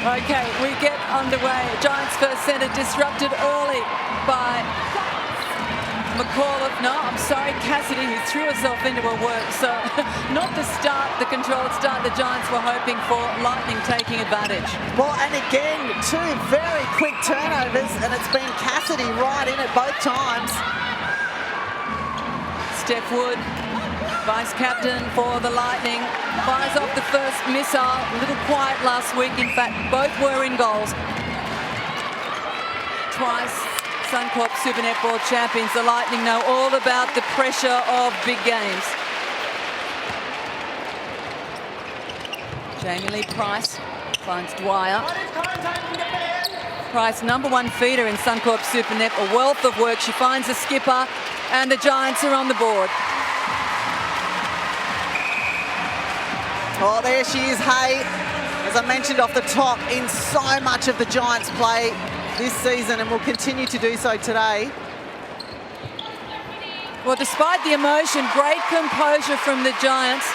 Okay, we get underway. Giants first centre disrupted early by McAuliffe. No, I'm sorry, Cassidy, who threw herself into her work. So not the start, the controlled start the Giants were hoping for. Lightning taking advantage. Well, and again, two very quick turnovers, and it's been Cassidy right in it both times. Steph Wood, vice captain for the Lightning, fires off the first missile. A little quiet last week. In fact, both were in goals. Twice Suncorp Super Netball champions. The Lightning know all about the pressure of big games. Jamie Lee Price finds Dwyer. Price, #1 feeder in Suncorp Super Net, a wealth of work. She finds the skipper, and the Giants are on the board. Oh, there she is, Hay. As I mentioned off the top, in so much of the Giants' play this season, and will continue to do so today. Well, despite the emotion, great composure from the Giants.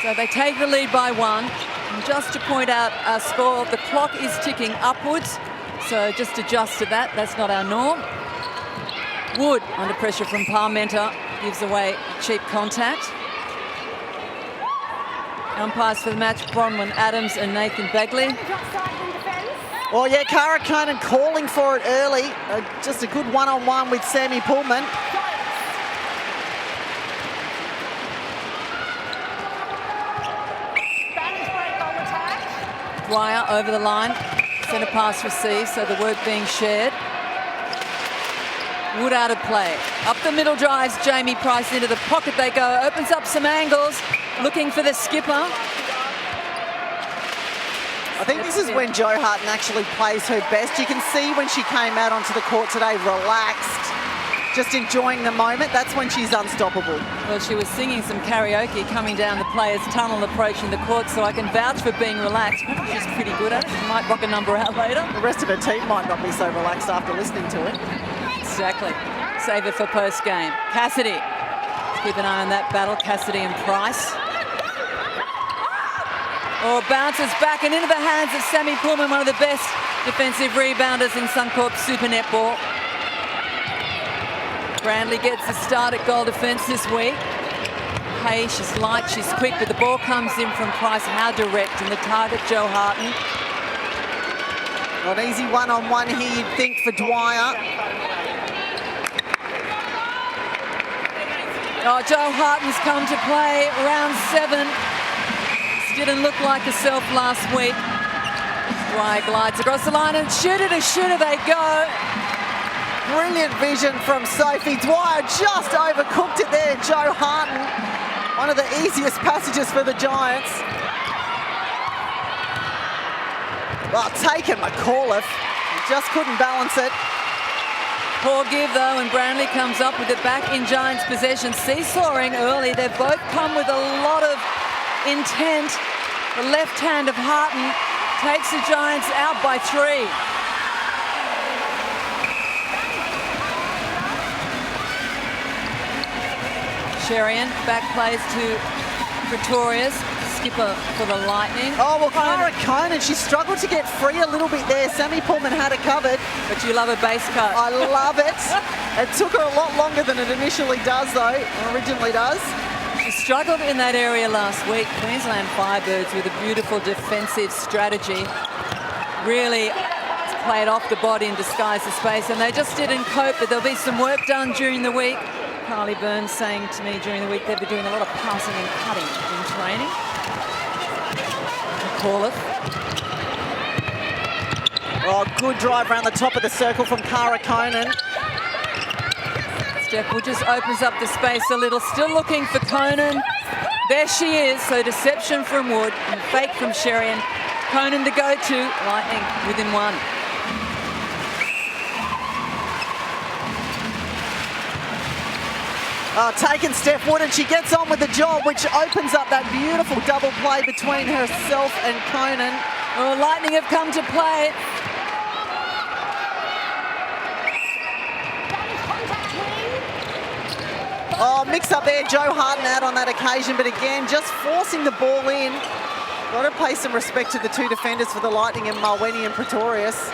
So they take the lead by 1. And just to point out our score, the clock is ticking upwards. So just adjust to that. That's not our norm. Wood, under pressure from Parmenter, gives away cheap contact. Umpires for the match, Bronwyn Adams and Nathan Bagley. Oh yeah, Cara Conan calling for it early. Just a good one-on-one with Sammy Pullman. Dwyer over the line. Centre pass received, so the work being shared. Wood out of play. Up the middle drives Jamie Price, into the pocket they go. Opens up some angles, looking for the skipper. I think this is when Jo Harton actually plays her best. You can see when she came out onto the court today, relaxed, just enjoying the moment. That's when she's unstoppable. Well, she was singing some karaoke coming down the players' tunnel approaching the court, so I can vouch for being relaxed. She's pretty good at it. She might rock a number out later. The rest of her team might not be so relaxed after listening to it. Exactly. Save it for post-game. Cassidy. Let's keep an eye on that battle, Cassidy and Price. Oh, bounces back and into the hands of Sammy Pullman, one of the best defensive rebounders in Suncorp Super Netball. Brandley gets the start at goal defence this week. Hey, she's light, she's quick, but the ball comes in from Price. How direct, and the target, Jo Harton. An easy one-on-one here, you'd think, for Dwyer. Oh, Jo Harton's come to play round 7. Didn't look like herself last week. Dwyer glides across the line and shooter to shooter they go. Brilliant vision from Sophie. Dwyer just overcooked it there. Jo Harton, one of the easiest passages for the Giants. Well, taken McAuliffe. He just couldn't balance it. Poor give though, and Brandley comes up with it back in Giants' possession. Seesawing early. They've both come with a lot of intent. The left hand of Harton takes the Giants out by 3. Sherian back plays to Pretorius, skipper for the Lightning. Oh, well, Cara Conan, she struggled to get free a little bit there. Sammy Pullman had it covered. But you love a base cut. I love it. It took her a lot longer than it initially does, though, or originally does. She struggled in that area last week. Queensland Firebirds with a beautiful defensive strategy. Really played off the body and disguised the space, and they just didn't cope, but there'll be some work done during the week. Carly Burns saying to me during the week they'll be doing a lot of passing and cutting in training. McAuliffe. Oh, good drive around the top of the circle from Cara Conan. Steph Wood just opens up the space a little, still looking for Conan. There she is, so deception from Wood and fake from Sherian. Conan to go to, Lightning within 1. Taken Steph Wood, and she gets on with the job, which opens up that beautiful double play between herself and Conan. Oh, Lightning have come to play. Oh, mix up there, Jo Harton out on that occasion, but again, just forcing the ball in. Got to pay some respect to the two defenders for the Lightning and Mulwenny and Pretorius.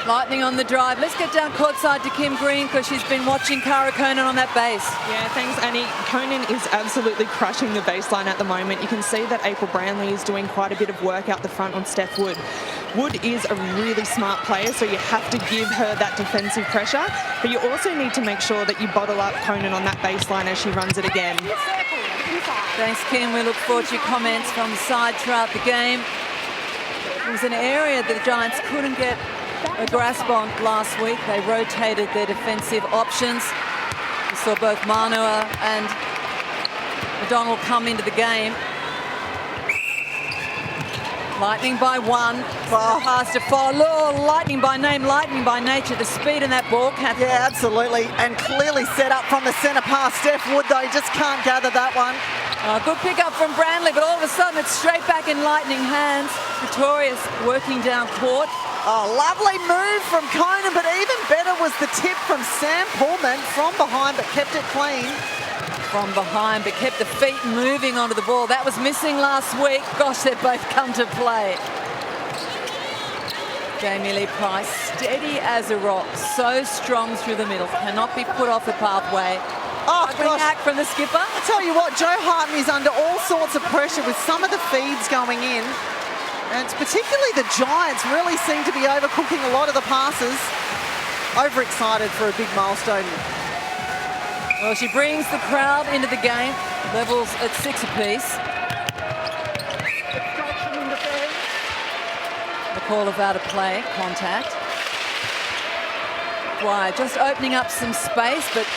Lightning on the drive. Let's get down courtside to Kim Green because she's been watching Cara Conan on that base. Yeah, thanks, Annie. Conan is absolutely crushing the baseline at the moment. You can see that April Branley is doing quite a bit of work out the front on Steph Wood. Wood is a really smart player, so you have to give her that defensive pressure, but you also need to make sure that you bottle up Conan on that baseline as she runs it again. Thanks, Kim. We look forward to your comments from the side throughout the game. It was an area that the Giants couldn't get a grasp on last week. They rotated their defensive options. We saw both Manua and McDonald come into the game. Lightning by 1. Pass to Follow. Lightning by name, lightning by nature. The speed in that ball, Catherine. Yeah, absolutely. And clearly set up from the centre pass. Steph Wood, though, just can't gather that one. Good pick up from Branley, but all of a sudden it's straight back in Lightning hands. Pretorius working down court. Oh, lovely move from Conan, but even better was the tip from Sam Pullman from behind, but kept it clean. From behind, but kept the feet moving onto the ball. That was missing last week. Gosh, they've both come to play. Jamie Lee Price, steady as a rock, so strong through the middle, cannot be put off the pathway. Oh, gosh. Hack from the skipper. I tell you what, Joe Harton is under all sorts of pressure with some of the feeds going in. And particularly the Giants really seem to be overcooking a lot of the passes. Overexcited for a big milestone. Well, she brings the crowd into the game. Levels at 6 apiece. The call of out of play, contact. Dwyer just opening up some space, but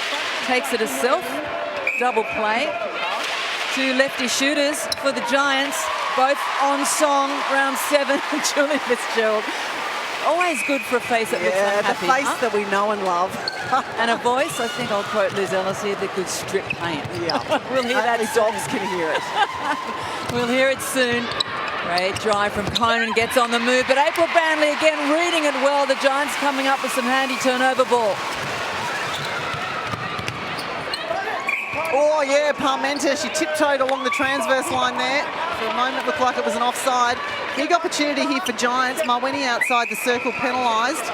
takes it herself. Double play. 2 lefty shooters for the Giants, both on song, round 7. Julian Fitzgerald. Always good for a face that looks unhappy. The face that we know and love. And a voice, I think I'll quote Liz Ellis here, that could strip paint. Yeah. We'll hear that soon. Dogs can hear it. We'll hear it soon. Great drive from Conan, gets on the move, but April Branley again reading it well. The Giants coming up with some handy turnover ball. Oh, yeah, Parmenter, she tiptoed along the transverse line there. For a moment, looked like it was an offside. Big opportunity here for Giants. Mulwenny outside the circle, penalised.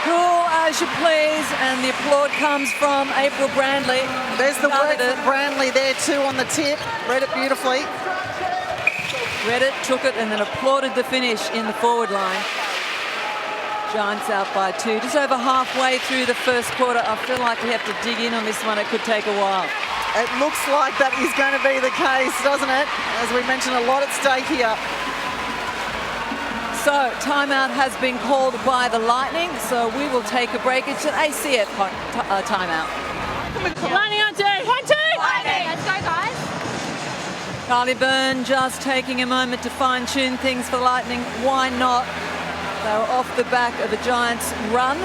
Cool as you please, and the applaud comes from April Branley. There's the work from Branley there too on the tip. Read it beautifully. Read it, took it, and then applauded the finish in the forward line. Giants out by 2. Just over halfway through the first quarter. I feel like we have to dig in on this one. It could take a while. It looks like that is going to be the case, doesn't it? As we mentioned, a lot at stake here. So, timeout has been called by the Lightning, so we will take a break. It's an ACF timeout. Lightning on 2. 1, 2. Lightning. Let's go, guys. Carly Byrne just taking a moment to fine-tune things for Lightning. Why not? They were off the back of the Giants' run.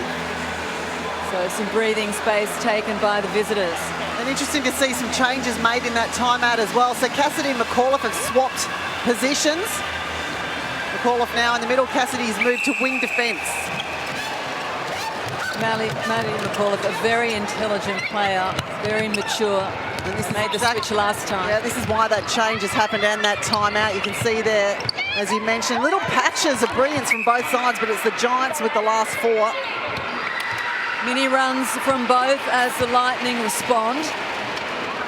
So some breathing space taken by the visitors. And interesting to see some changes made in that timeout as well. So Cassidy and McAuliffe have swapped positions. McAuliffe now in the middle. Cassidy's moved to wing defence. Maddie McAuliffe, a very intelligent player, very mature. And this made the switch last time. Yeah, this is why that change has happened and that timeout. You can see there, as you mentioned, little patches of brilliance from both sides, but it's the Giants with the last 4. Mini runs from both as the Lightning respond.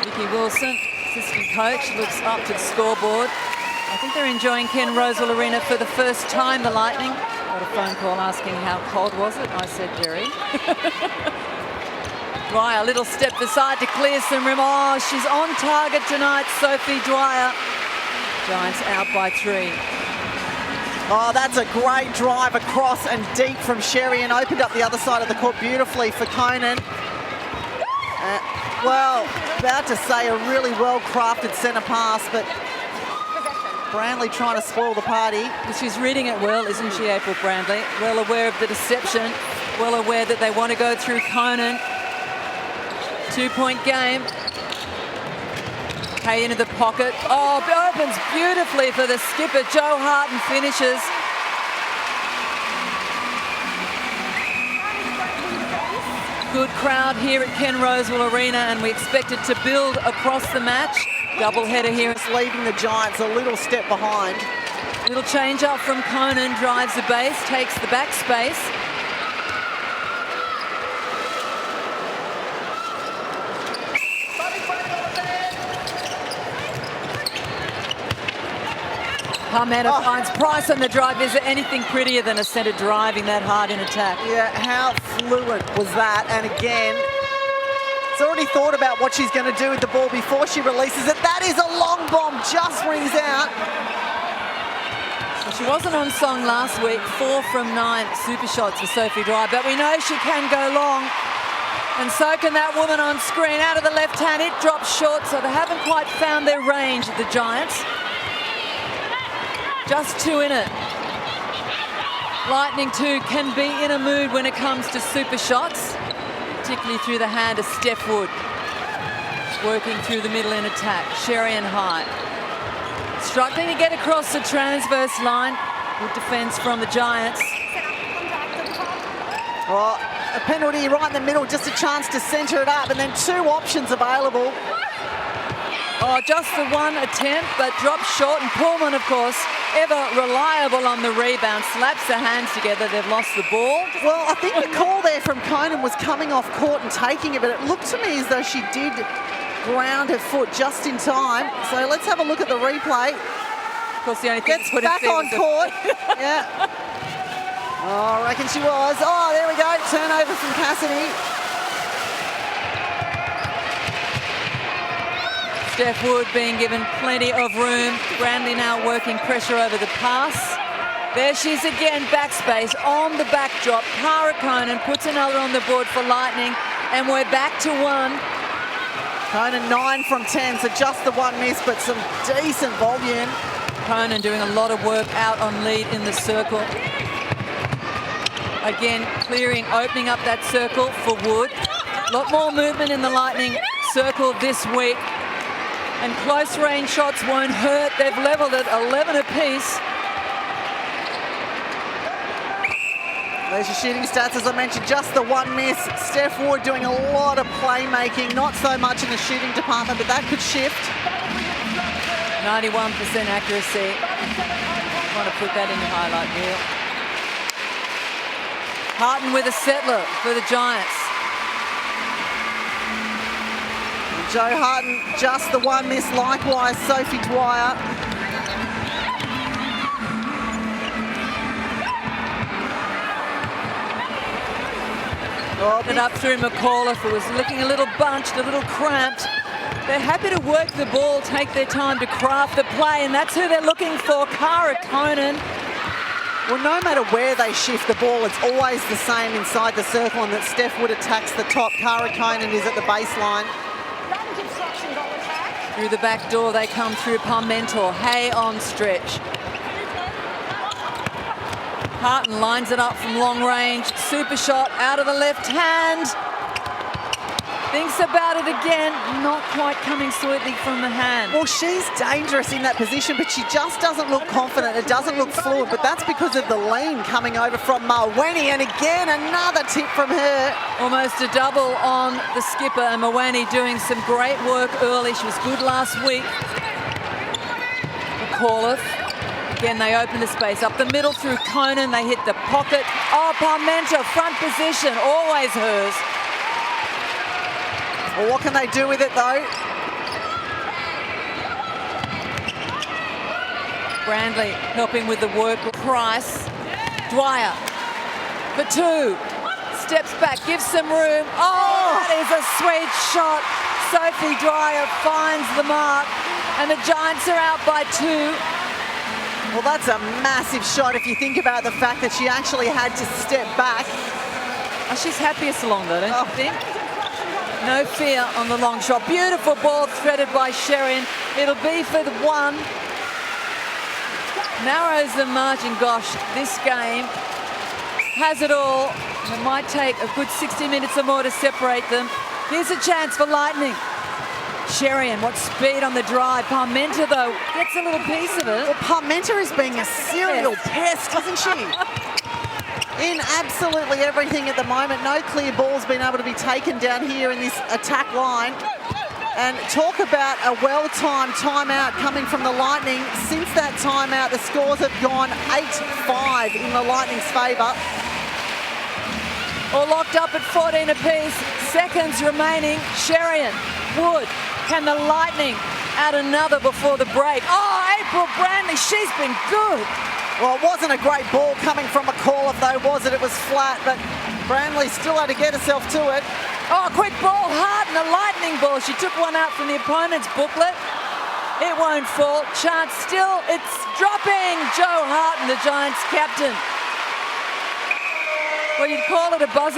Vicky Wilson, assistant coach, looks up to the scoreboard. I think they're enjoying Ken Rosewell Arena for the first time, the Lightning. Got a phone call asking how cold was it. I said very. Dwyer, a little step aside to clear some room. Oh, she's on target tonight, Sophie Dwyer. Giants out by 3. Oh, that's a great drive across and deep from Sherry and opened up the other side of the court beautifully for Conan. Well, about to say a really well-crafted centre pass, but Branley trying to spoil the party. She's reading it well, isn't she, April Branley? Well aware of the deception, well aware that they want to go through Conan. 2-point game. Kay into the pocket. Oh, opens beautifully for the skipper. Joe Harton finishes. good crowd here at Ken Rosewell Arena, and we expect it to build across the match. Doubleheader here. It's leaving the Giants a little step behind. Little change up from Conan, drives the base, takes the back space. Parmenter finds Price on the drive. Is there anything prettier than a centre driving that hard in attack? Yeah, how fluent was that? And again, it's already thought about what she's going to do with the ball before she releases it. That is a long bomb, just rings out. So she wasn't on song last week. 4 from 9 super shots for Sophie Dwyer, but we know she can go long. And so can that woman on screen. Out of the left hand, it drops short, so they haven't quite found their range, the Giants. Just 2 in it. Lightning too can be in a mood when it comes to super shots, particularly through the hand of Steph Wood. Working through the middle in attack. Sherian High. Struggling to get across the transverse line. Good defence from the Giants. Well, a penalty right in the middle, just a chance to centre it up, and then 2 options available. Oh, just the one attempt, but drops short. And Pullman, of course, ever reliable on the rebound, slaps their hands together. They've lost the ball. Well, I think the call there from Conan was coming off court and taking it, but it looked to me as though she did ground her foot just in time. So let's have a look at the replay. Of course, the only thing Gets back on court. Yeah. Oh, I reckon she was. Oh, there we go. Turnover from Cassidy. Steph Wood being given plenty of room. Brandley now working pressure over the pass. There she's again, backspace on the backdrop. Cara Conan puts another on the board for Lightning, and we're back to 1. Conan 9 from 10, so just the 1 miss, but some decent volume. Conan doing a lot of work out on lead in the circle. Again, clearing, opening up that circle for Wood. A lot more movement in the Lightning circle this week. And close range shots won't hurt. They've levelled it 11 apiece. There's your shooting stats, as I mentioned, just the 1 miss. Steph Wood doing a lot of playmaking, not so much in the shooting department, but that could shift. 91% accuracy. I want to put that in the highlight reel. Harton with a settler for the Giants. Joe Harton, just the 1 miss, likewise Sophie Dwyer. And up through McAuliffe, who was looking a little bunched, a little cramped. They're happy to work the ball, take their time to craft the play, and that's who they're looking for, Cara Conan. Well, no matter where they shift the ball, it's always the same inside the circle, and that Steph Wood attacks the top. Cara Conan is at the baseline. Through the back door, they come through Parmentor. Hay on stretch. Harton lines it up from long range. Super shot out of the left hand. Thinks about it again. Not quite coming sweetly from the hand. Well, she's dangerous in that position, but she just doesn't look confident. It doesn't look fluid, but that's because of the lean coming over from Mawani. And again, another tip from her. Almost a double on the skipper, and Mawani doing some great work early. She was good last week. McAuliffe. Again, they open the space up the middle through Conan. They hit the pocket. Oh, Parmenter, front position, always hers. Well, what can they do with it, though? Brandley helping with the work. Price. Dwyer for 2. Steps back, gives some room. Oh, that is a sweet shot. Sophie Dwyer finds the mark, and the Giants are out by 2. Well, that's a massive shot if you think about the fact that she actually had to step back. Oh, she's happiest along though, don't you think? No fear on the long shot. Beautiful ball threaded by Sherian. It'll be for the 1. Narrows the margin. Gosh, this game has it all. It might take a good 60 minutes or more to separate them. Here's a chance for Lightning. Sherian, what speed on the drive. Parmenter, though, gets a little piece of it. Well, Parmenter is being a serial pest, isn't she? in absolutely everything at the moment. No clear balls been able to be taken down here in this attack line. And talk about a well-timed timeout coming from the Lightning. Since that timeout, the scores have gone 8-5 in the Lightning's favour. All locked up at 14 apiece. Seconds remaining. Sherian, Wood, can the Lightning add another before the break? Oh, April Brantley, she's been good. Well, it wasn't a great ball coming from a call-off though, was it? It was flat, but Brantley still had to get herself to it. Oh, quick ball, Harden, a lightning ball. She took one out from the opponent's booklet. It won't fall. Chance still, it's dropping. Joe Harden, the Giants captain. Well, you'd call it a buzzer